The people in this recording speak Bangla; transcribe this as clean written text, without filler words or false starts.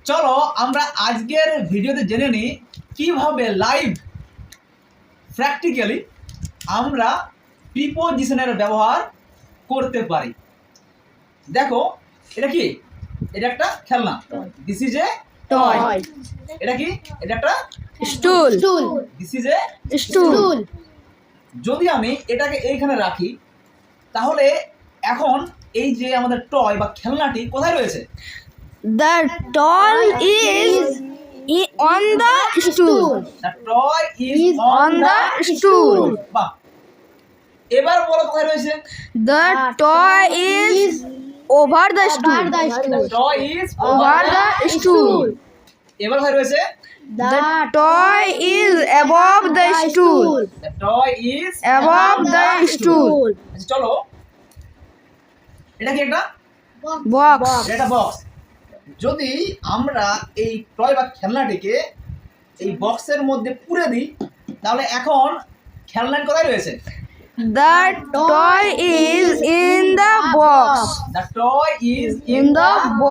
চলো আমরা আজকের ভিডিওতে জেনে নিই কিভাবে লাইভ প্র্যাকটিক্যালি আমরা প্রিপোজিশনের ব্যবহার করতে পারি। দেখো এটা কি, এটা একটা খেলনা, দিস ইজ এ টয়। এটা কি, এটা একটা স্টুল দিস ইজ এ স্টুল যদি আমি এটাকে এইখানে রাখি তাহলে এখন এই যে আমাদের টয় বা খেলনাটি কোথায় রয়েছে? The doll is on the stool. The toy is On the stool. বাহ, এবার বলো কোথায় রয়েছে? The toy is over the stool. The toy is Over the stool. এবার কোথায় রয়েছে? The toy is above the stool. The toy is Above the stool. চলো এটা কি, একটা Box. এটা বক্স। যদি আমরা এই টয় বা খেলনাটিকে এই বক্সের মধ্যে পুরে দিই তাহলে এখন খেলনাটি কোথায় রয়েছে? The toy is in the box. The toy is In the box.